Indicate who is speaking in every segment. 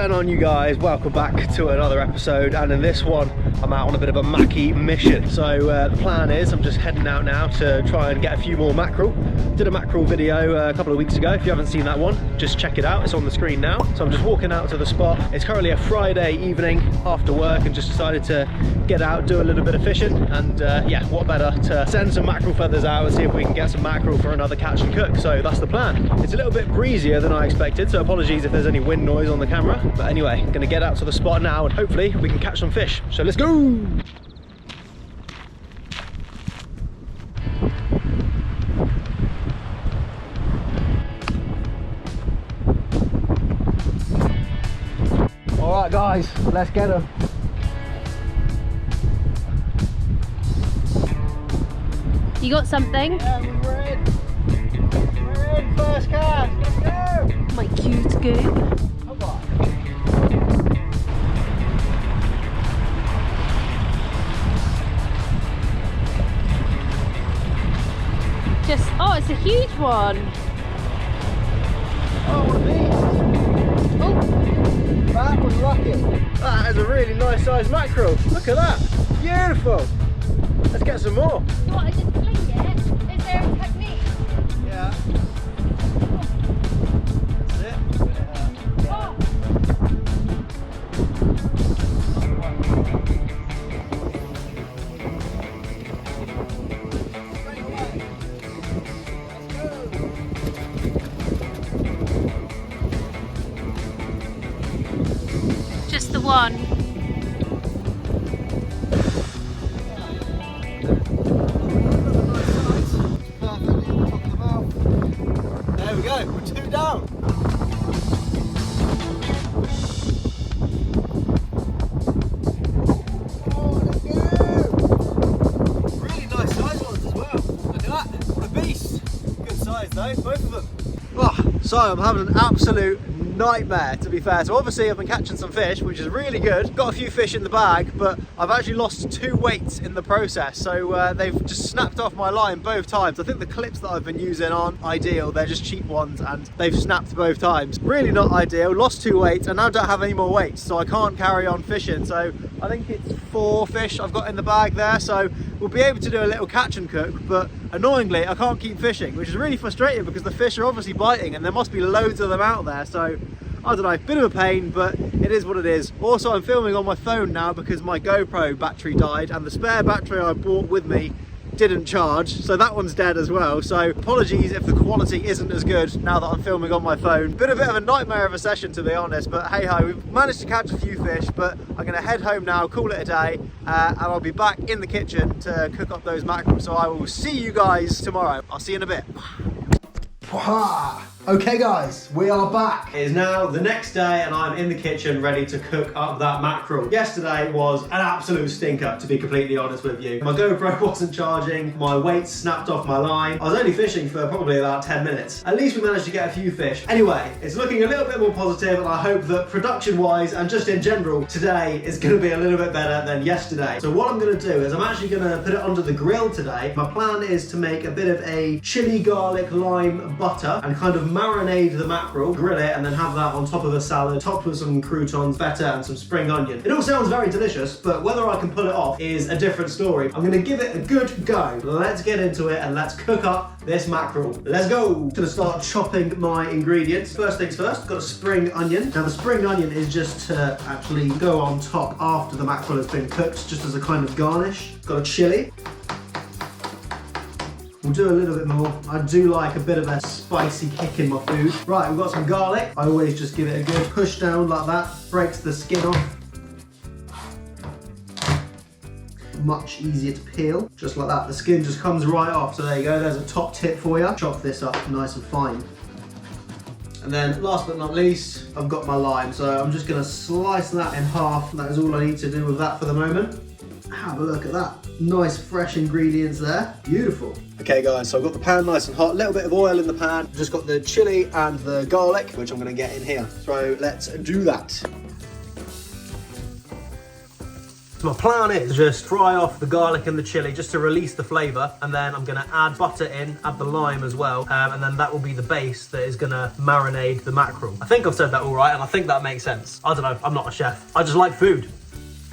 Speaker 1: going on, you guys? Welcome back to another episode, and in this one I'm out on a bit of a mackie mission. So the plan is I'm just heading out now to try and get a few more mackerel. Did a mackerel video a couple of weeks ago. If you haven't seen that one, just check it out, it's on the screen now. So I'm just walking out to the spot. It's currently a Friday evening after work, and just decided to get out, do a little bit of fishing, and yeah, what better to send some mackerel feathers out and see if we can get some mackerel for another catch and cook. So that's the plan. It's a little bit breezier than I expected, so apologies if there's any wind noise on the camera, but anyway, I'm gonna get out to the spot now and hopefully we can catch some fish. So let's go. All right guys, let's get them.
Speaker 2: You got something?
Speaker 1: Yeah, we're in. We're in, first cast, let's go.
Speaker 2: My cute scoop.
Speaker 1: Come on.
Speaker 2: Just, oh, it's a huge one.
Speaker 1: Oh, what a beast.
Speaker 2: Oh,
Speaker 1: That was rocket. That is a really nice sized mackerel. Look at that. Beautiful. Let's get some more.
Speaker 2: what, I just fling it? Is there a technique?
Speaker 1: Yeah. That's it.
Speaker 2: Oh. Just the one.
Speaker 1: There we go, we're 2 down. Oh, let's go. Really nice size ones as well. Look at that, what a beast. Good size though, both of them. Oh, so I'm having an absolute nightmare, to be fair. So obviously I've been catching some fish, which is really good. Got a few fish in the bag, but I've actually lost 2 weights in the process. So they've just snapped off my line both times. I think the clips that I've been using aren't ideal. They're just cheap ones, and they've snapped both times. Really not ideal. Lost 2 weights, and now don't have any more weights, so I can't carry on fishing. So I think it's 4 fish I've got in the bag there. So we'll be able to do a little catch and cook, but annoyingly I can't keep fishing, which is really frustrating because the fish are obviously biting and there must be loads of them out there. So I don't know, bit of a pain, but it is what it is. Also, I'm filming on my phone now because my GoPro battery died, and the spare battery I brought with me didn't charge, so that one's dead as well. So apologies if the quality isn't as good now that I'm filming on my phone. Been a bit of a nightmare of a session, to be honest, but hey ho, we've managed to catch a few fish. But I'm gonna head home now, call it a day, and I'll be back in the kitchen to cook up those mackerel. So I will see you guys tomorrow. I'll see you in a bit. Okay guys, we are back. It is now the next day and I'm in the kitchen ready to cook up that mackerel. Yesterday was an absolute stinker, to be completely honest with you. My GoPro wasn't charging, my weights snapped off my line. I was only fishing for probably about 10 minutes. At least we managed to get a few fish. Anyway, it's looking a little bit more positive, and I hope that production-wise and just in general, today is gonna be a little bit better than yesterday. So what I'm gonna do is I'm actually gonna put it under the grill today. My plan is to make a bit of a chili garlic lime butter and kind of marinate the mackerel, grill it, and then have that on top of a salad, topped with some croutons, feta, and some spring onion. It all sounds very delicious, but whether I can pull it off is a different story. I'm gonna give it a good go. Let's get into it and let's cook up this mackerel. Let's go. Gonna start chopping my ingredients. First things first, got a spring onion. Now the spring onion is just to actually go on top after the mackerel has been cooked, just as a kind of garnish. Got a chili. We'll do a little bit more. I do like a bit of a spicy kick in my food. Right, we've got some garlic. I always just give it a good push down like that. Breaks the skin off. Much easier to peel, just like that. The skin just comes right off. So there you go, there's a top tip for you. Chop this up nice and fine. And then last but not least, I've got my lime. So I'm just gonna slice that in half. That is all I need to do with that for the moment. Have a look at that. Nice fresh ingredients there. Beautiful. Okay guys, so I've got the pan nice and hot, a little bit of oil in the pan. Just got the chili and the garlic, which I'm gonna get in here. So let's do that. So my plan is to just fry off the garlic and the chili just to release the flavour, and then I'm going to add butter in, add the lime as well, and then that will be the base that is going to marinate the mackerel. I think I've said that all right, and I think that makes sense. I don't know, I'm not a chef. I just like food.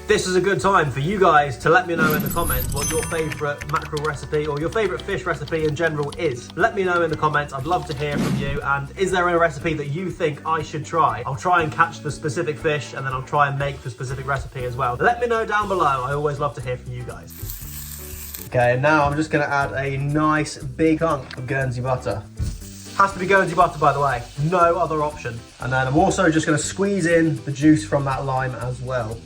Speaker 1: This is a good time for you guys to let me know in the comments what your favourite mackerel recipe or your favourite fish recipe in general is. Let me know in the comments, I'd love to hear from you. And is there a recipe that you think I should try? I'll try and catch the specific fish and then I'll try and make the specific recipe as well. Let me know down below, I always love to hear from you guys. Okay, now I'm just going to add a nice big hunk of Guernsey butter. Has to be Guernsey butter, by the way, no other option. And then I'm also just going to squeeze in the juice from that lime as well.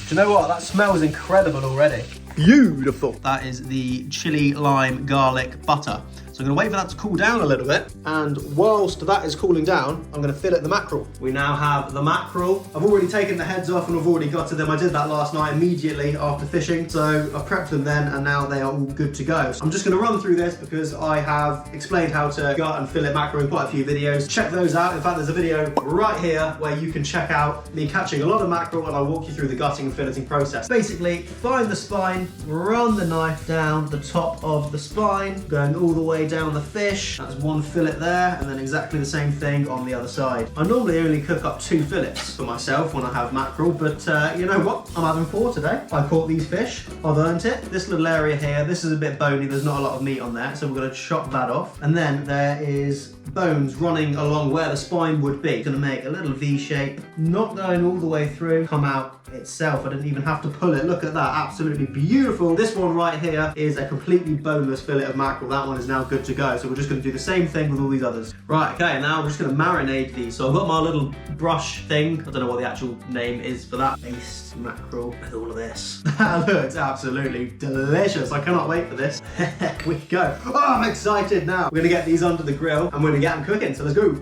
Speaker 1: Do you know what? That smells incredible already. Beautiful. That is the chili, lime, garlic, butter. So I'm going to wait for that to cool down a little bit. And whilst that is cooling down, I'm going to fillet the mackerel. We now have the mackerel. I've already taken the heads off and I've already gutted them. I did that last night immediately after fishing. So I've prepped them then and now they are all good to go. So I'm just going to run through this because I have explained how to gut and fillet mackerel in quite a few videos. Check those out. In fact, there's a video right here where you can check out me catching a lot of mackerel and I'll walk you through the gutting and filleting process. Basically, find the spine, run the knife down the top of the spine, going all the way down the fish. That's one fillet there, and then exactly the same thing on the other side. I normally only cook up 2 fillets for myself when I have mackerel, but you know what? I'm having 4 today. I caught these fish, I've earned it. This little area here, this is a bit bony, there's not a lot of meat on there, so we're gonna chop that off. And then there is bones running along where the spine would be. Gonna make a little V shape, not going all the way through, come out itself. I didn't even have to pull it. Look at that, absolutely beautiful. This one right here is a completely boneless fillet of mackerel. That one is now good to go. So we're just gonna do the same thing with all these others. Right, okay, now I'm just gonna marinate these. So I've got my little brush thing. I don't know what the actual name is for that. Based mackerel with all of this. That looks absolutely delicious. I cannot wait for this. Here we go. Oh, I'm excited now. We're gonna get these under the grill and we're gonna get them cooking, so let's go.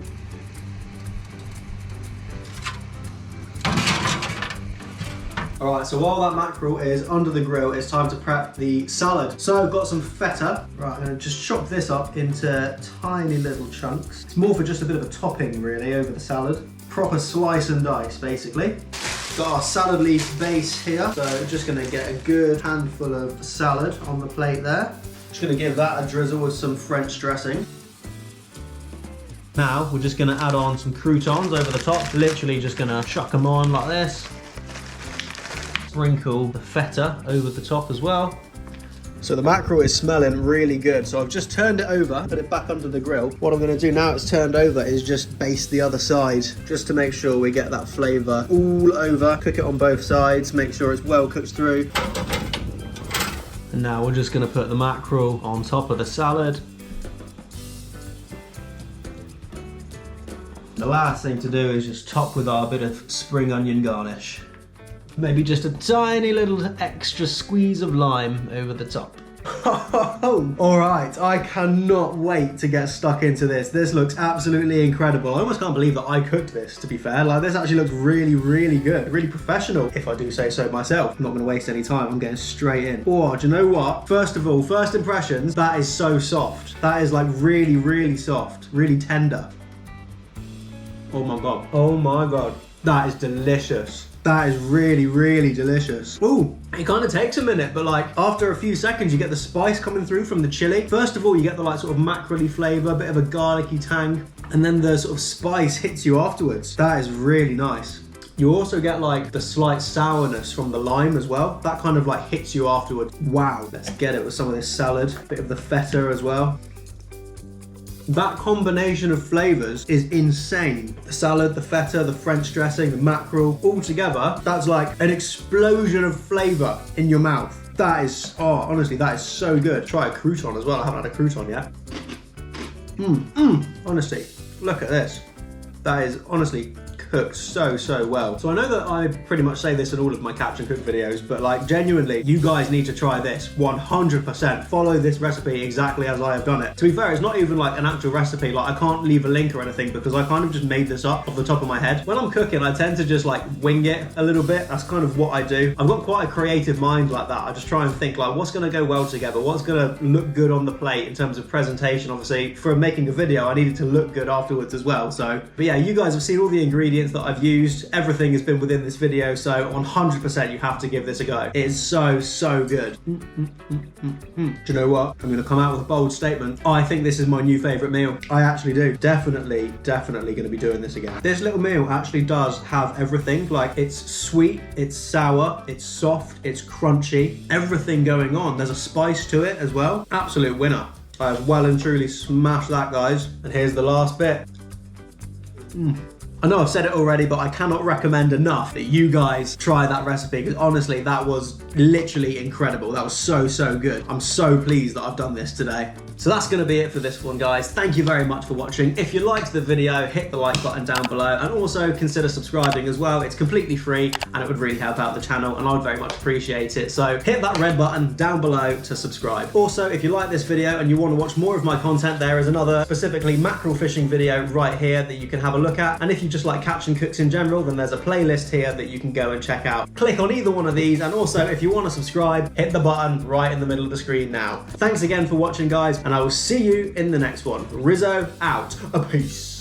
Speaker 1: All right, so while that mackerel is under the grill, it's time to prep the salad. So I've got some feta. Right, I'm gonna just chop this up into tiny little chunks. It's more for just a bit of a topping really over the salad. Proper slice and dice, basically. Got our salad leaf base here. So just gonna get a good handful of salad on the plate there. Just gonna give that a drizzle with some French dressing. Now, we're just gonna add on some croutons over the top. Literally just gonna chuck them on like this. Sprinkle the feta over the top as well. So the mackerel is smelling really good. So I've just turned it over, put it back under the grill. What I'm gonna do now it's turned over is just baste the other side, just to make sure we get that flavor all over. Cook it on both sides, make sure it's well cooked through. And now we're just gonna put the mackerel on top of the salad. The last thing to do is just top with our bit of spring onion garnish. Maybe just a tiny little extra squeeze of lime over the top. All right, I cannot wait to get stuck into this. This looks absolutely incredible. I almost can't believe that I cooked this, to be fair. Like, this actually looks really, really good. Really professional, if I do say so myself. I'm not gonna waste any time, I'm getting straight in. Oh, do you know what? First of all, first impressions, that is so soft. That is like really, really soft, really tender. Oh my God. Oh my God. That is delicious. That is really, really delicious. Ooh, it kind of takes a minute, but like after a few seconds, you get the spice coming through from the chili. First of all, you get the like sort of mackerel-y flavor, a bit of a garlicky tang, and then the sort of spice hits you afterwards. That is really nice. You also get like the slight sourness from the lime as well. That kind of like hits you afterwards. Wow. Let's get it with some of this salad, bit of the feta as well. That combination of flavors is insane. The salad, the feta, the French dressing, the mackerel, all together, that's like an explosion of flavor in your mouth. That is, oh, honestly, that is so good. Try a crouton as well. I haven't had a crouton yet. Honestly, look at this. That is honestly cooked so well. So I know that I pretty much say this in all of my caption cook videos, but like genuinely, you guys need to try this 100%. Follow this recipe exactly as I have done it. To be fair, it's not even like an actual recipe. Like I can't leave a link or anything because I kind of just made this up off the top of my head. When I'm cooking, I tend to just like wing it a little bit. That's kind of what I do. I've got quite a creative mind like that. I just try and think like what's gonna go well together? What's gonna look good on the plate in terms of presentation? Obviously, for making a video, I needed to look good afterwards as well. So, but yeah, you guys have seen all the ingredients. ingredients that I've used. Everything has been within this video, so 100% you have to give this a go. It is so good. Do you know what? I'm gonna come out with a bold statement. I think this is my new favorite meal. I actually do. Definitely gonna be doing this again. This little meal actually does have everything. Like, it's sweet, it's sour, it's soft, it's crunchy, everything going on. There's a spice to it as well. Absolute winner. I have well and truly smashed that, guys. And here's the last bit. I know I've said it already, but I cannot recommend enough that you guys try that recipe, because honestly, that was literally incredible. That was so good. I'm so pleased that I've done this today. So that's gonna be it for this one, guys. Thank you very much for watching. If you liked the video, hit the like button down below, and also consider subscribing as well. It's completely free, and it would really help out the channel, and I would very much appreciate it. So hit that red button down below to subscribe. Also, if you like this video and you wanna watch more of my content, there is another specifically mackerel fishing video right here that you can have a look at. And if you just like catch and cooks in general, then there's a playlist here that you can go and check out. Click on either one of these, and also if you want to subscribe, hit the button right in the middle of the screen now. Thanks again for watching, guys, and I will see you in the next one. Rizzo out. Peace.